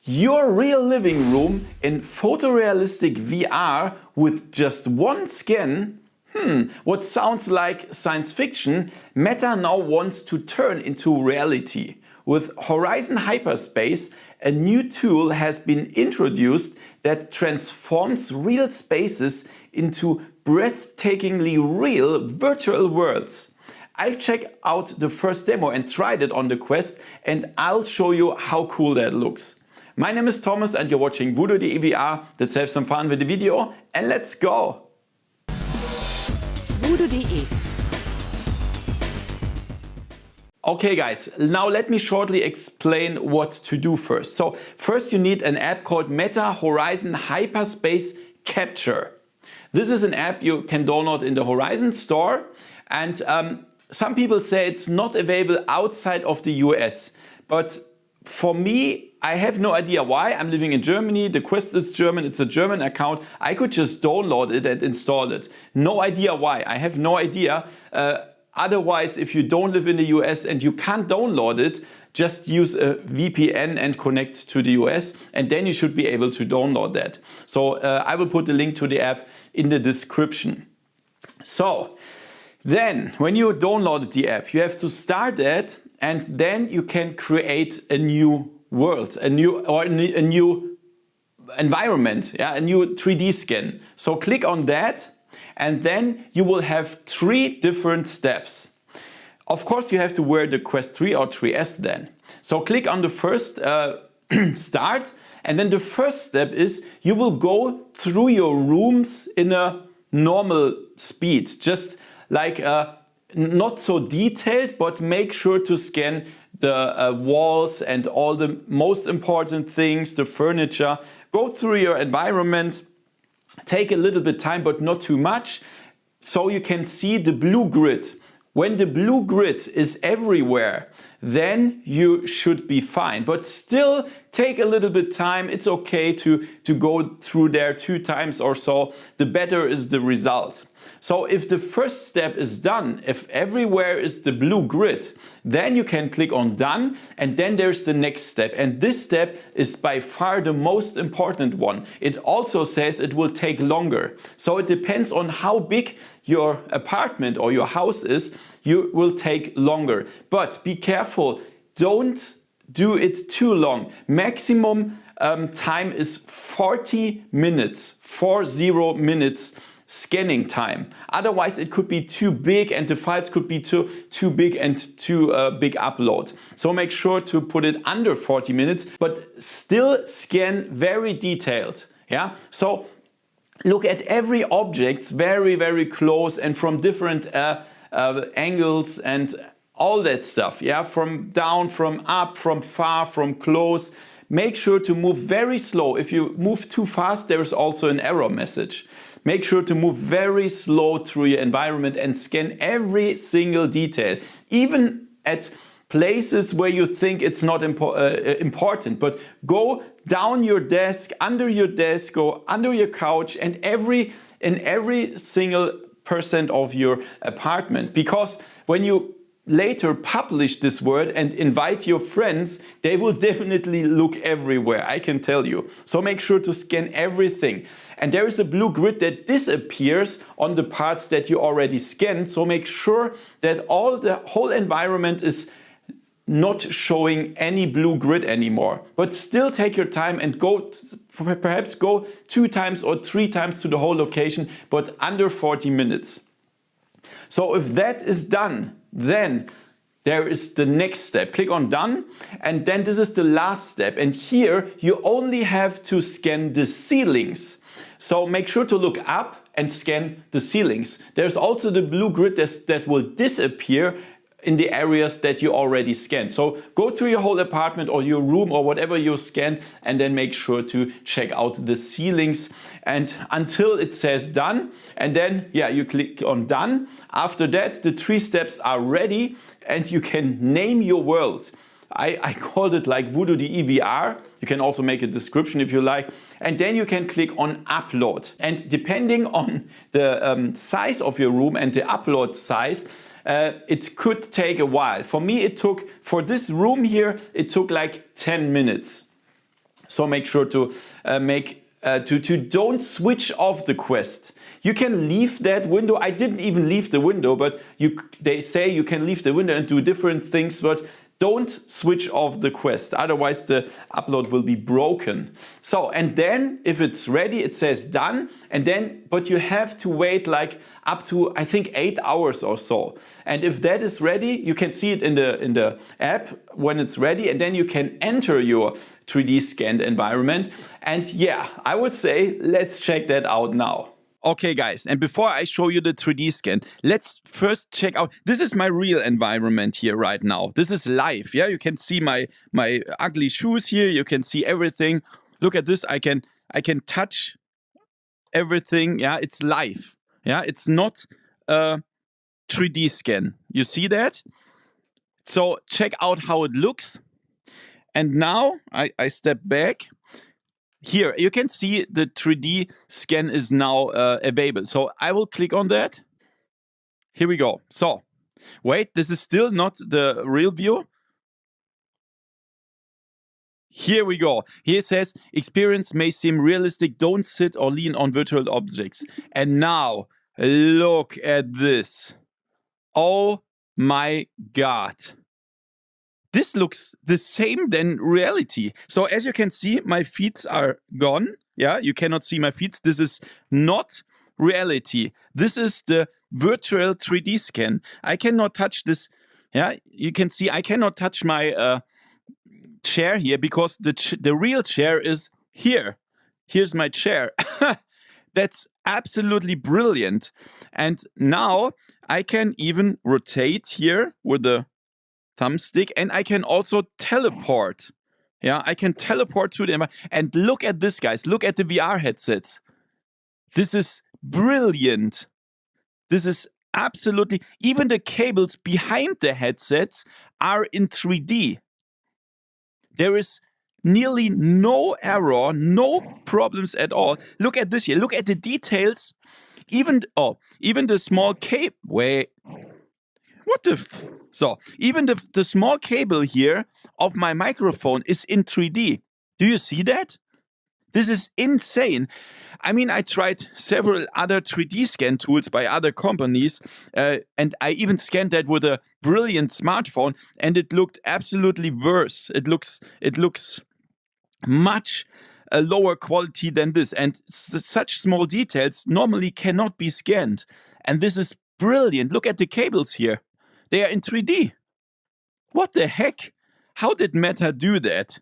Your real living room in photorealistic VR with just one scan? What sounds like science fiction, Meta now wants to turn into reality. With Horizon Hyperscape, a new tool has been introduced that transforms real spaces into breathtakingly real virtual worlds. I've checked out the first demo and tried it on the Quest, and I'll show you how cool that looks. My name is Thomas and you're watching VoodooDE VR. Let's have some fun with the video and let's go! VoodooDE. Okay guys, now let me shortly explain what to do first. So first you need an app called Meta Horizon Hyperscape Capture. This is an app you can download in the Horizon store, and some people say it's not available outside of the US. But for me, I have no idea why. I'm living in Germany, the Quest is German, it's a German account. I could just download it and install it. No idea why, I have no idea. Otherwise, if you don't live in the US and you can't download it, just use a VPN and connect to the US, and then you should be able to download that. So I will put the link to the app in the description. So then when you download the app, you have to start that, and then you can create a new world, a new environment, yeah, a new 3D scan. So click on that, and then you will have 3 different steps. Of course, you have to wear the Quest 3 or 3S then. So click on the first start, and then the first step is you will go through your rooms in a normal speed, just like not so detailed, but make sure to scan the walls and all the most important things, the furniture. Go through your environment, take a little bit time, but not too much, so you can see the blue grid. When the blue grid is everywhere, then you should be fine. But still take a little bit time. It's okay to go through there 2 times or so. The better is the result. So if the first step is done, if everywhere is the blue grid, then you can click on done, and then there's the next step. And this step is by far the most important one. It also says it will take longer. So it depends on how big your apartment or your house is, you will take longer. But be careful, don't do it too long. Maximum time is 40 minutes, 40 minutes scanning time. Otherwise it could be too big and the files could be too big and too big upload. So make sure to put it under 40 minutes, but still scan very detailed. Yeah. So look at every object very, very close and from different angles and all that stuff. Yeah, from down, from up, from far, from close. Make sure to move very slow. If you move too fast, there is also an error message. Make sure to move very slow through your environment and scan every single detail, even at places where you think it's not important. But go down your desk, go under your couch, and in every single percent of your apartment. Because when you later publish this word and invite your friends, they will definitely look everywhere, I can tell you. So make sure to scan everything. And there is a blue grid that disappears on the parts that you already scanned. So make sure that the whole environment is not showing any blue grid anymore. But still take your time and perhaps go 2 times or 3 times to the whole location, but under 40 minutes. So if that is done, then there is the next step. Click on done, and then this is the last step. And here you only have to scan the ceilings. So make sure to look up and scan the ceilings. There's also the blue grid that will disappear in the areas that you already scanned. So go to your whole apartment or your room or whatever you scanned, and then make sure to check out the ceilings and until it says done, and then you click on done. After that, the 3 steps are ready and you can name your world. I called it like VoodooDE VR. You can also make a description if you like. And then you can click on upload. And depending on the size of your room and the upload size, it could take a while. For me, for this room here, it took like 10 minutes. So make sure to don't switch off the Quest. You can leave that window. I didn't even leave the window, but they say you can leave the window and do different things, but don't switch off the Quest, otherwise the upload will be broken. So, and then if it's ready, it says done, and then, but you have to wait like up to, I think, 8 hours or so. And if that is ready, you can see it in the app when it's ready, and then you can enter your 3D scanned environment. And yeah, I would say, let's check that out now. Okay guys, and before I show you the 3D scan, let's first check out, this is my real environment here right now. This is live, yeah? You can see my ugly shoes here, you can see everything. Look at this, I can touch everything, yeah? It's live, yeah? It's not a 3D scan. You see that? So check out how it looks. And now I step back. Here, you can see the 3D scan is now available. So I will click on that. Here we go. So, wait, this is still not the real view. Here we go. Here it says, experience may seem realistic, don't sit or lean on virtual objects. And now, look at this. Oh my God. This looks the same than reality. So as you can see, my feet are gone. Yeah, you cannot see my feet. This is not reality. This is the virtual 3D scan. I cannot touch this. Yeah, you can see I cannot touch my chair here because the real chair is here. Here's my chair. That's absolutely brilliant. And now I can even rotate here with the thumbstick, and I can also teleport. Yeah, I can teleport to the environment. And look at this, guys. Look at the VR headsets. This is brilliant. This is absolutely, even the cables behind the headsets are in 3D. There is nearly no error, no problems at all. Look at this here. Look at the details. Even the small cable. Wait. What the So, even the small cable here of my microphone is in 3D. Do you see that? This is insane. I mean, I tried several other 3D scan tools by other companies, and I even scanned that with a brilliant smartphone, and it looked absolutely worse. It looks much lower quality than this, and such small details normally cannot be scanned. And this is brilliant. Look at the cables here. They are in 3D. What the heck? How did Meta do that?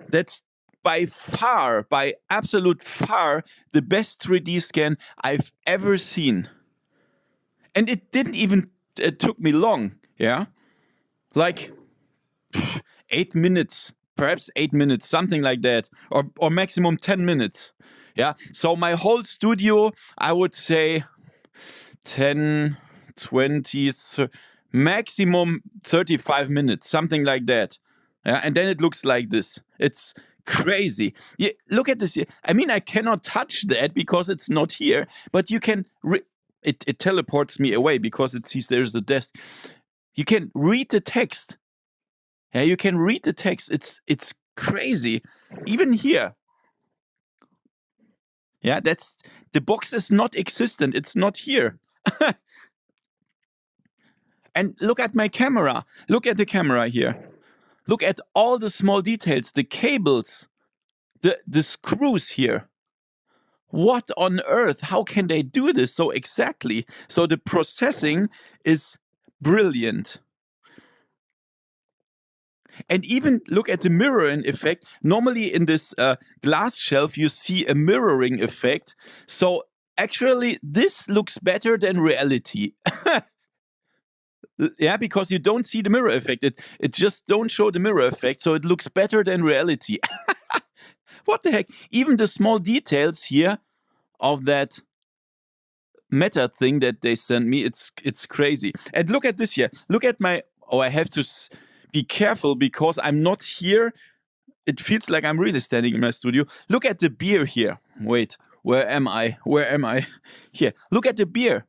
That's by absolute far, the best 3D scan I've ever seen. And it didn't even took me long, yeah? Like 8 minutes, perhaps 8 minutes, something like that, or maximum 10 minutes, yeah? So my whole studio, I would say 10, 20, maximum 35 minutes, something like that. Yeah, and then it looks like this. It's crazy. Yeah, look at this here. I mean, I cannot touch that because it's not here, but you can, it teleports me away because it sees there's a desk. You can read the text. Yeah, you can read the text. It's crazy. Even here. Yeah, the box is not existent. It's not here. And look at my camera. Look at the camera here. Look at all the small details, the cables, the screws here. What on earth? How can they do this so exactly? So the processing is brilliant. And even look at the mirroring effect. Normally in this glass shelf, you see a mirroring effect. So actually, this looks better than reality. Yeah, because you don't see the mirror effect. It just don't show the mirror effect, so it looks better than reality. What the heck? Even the small details here of that Meta thing that they sent me, it's crazy. And look at this here. Look at my... Oh, I have to be careful because I'm not here. It feels like I'm really standing in my studio. Look at the beer here. Wait, where am I? Where am I? Here. Look at the beer.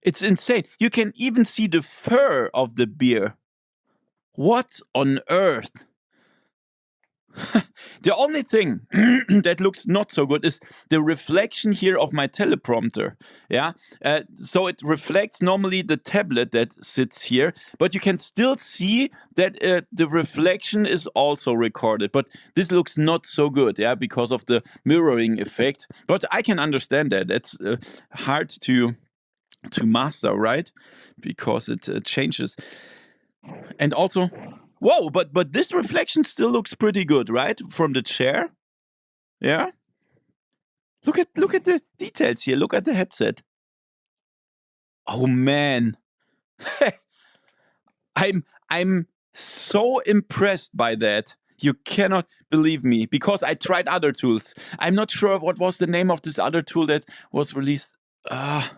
It's insane. You can even see the fur of the beer. What on earth? The only thing that looks not so good is the reflection here of my teleprompter. Yeah, so it reflects normally the tablet that sits here, but you can still see that the reflection is also recorded. But this looks not so good, yeah, because of the mirroring effect. But I can understand that. It's hard to master, right? Because it changes. And also, whoa, but this reflection still looks pretty good, right? From the chair. Yeah. Look at the details here. Look at the headset. Oh man. I'm so impressed by that. You cannot believe me, because I tried other tools. I'm not sure what was the name of this other tool that was released. I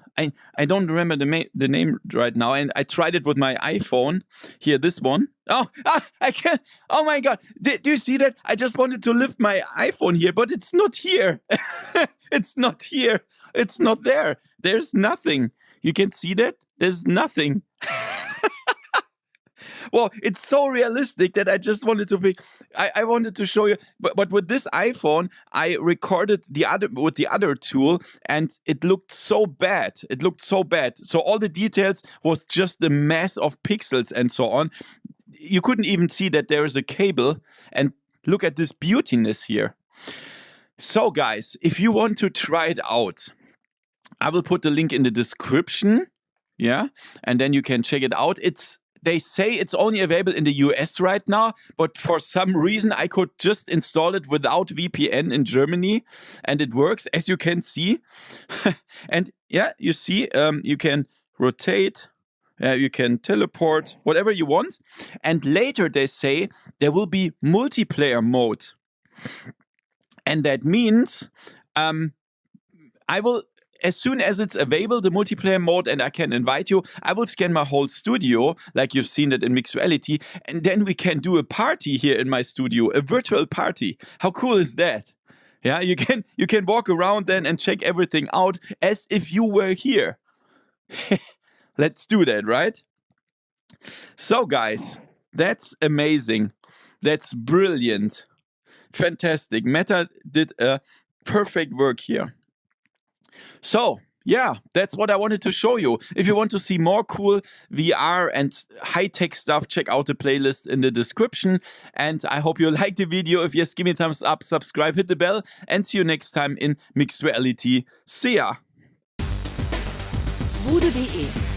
don't remember the name right now, and I tried it with my iPhone. Here, this one. I can't. Oh my God. Do you see that? I just wanted to lift my iPhone here, but it's not here. It's not here. It's not there. There's nothing. You can see that? There's nothing. Well, it's so realistic that I just wanted to be. I wanted to show you, but with this iPhone, I recorded with the other tool, and it looked so bad. It looked so bad. So all the details was just a mess of pixels and so on. You couldn't even see that there is a cable. And look at this beautiness here. So guys, if you want to try it out, I will put the link in the description. Yeah, and then you can check it out. They say it's only available in the US right now, but for some reason I could just install it without VPN in Germany, and it works, as you can see. And yeah, you see, you can rotate, you can teleport, whatever you want. And later they say there will be multiplayer mode. And that means I will, as soon as it's available, the multiplayer mode, and I can invite you, I will scan my whole studio, like you've seen it in Mixed Reality, and then we can do a party here in my studio, a virtual party. How cool is that? Yeah, you can walk around then and check everything out as if you were here. Let's do that, right? So guys, that's amazing. That's brilliant. Fantastic. Meta did a perfect work here. So, yeah, that's what I wanted to show you. If you want to see more cool VR and high-tech stuff, check out the playlist in the description. And I hope you liked the video. If yes, give me a thumbs up, subscribe, hit the bell, and see you next time in Mixed Reality. See ya! VoodooDE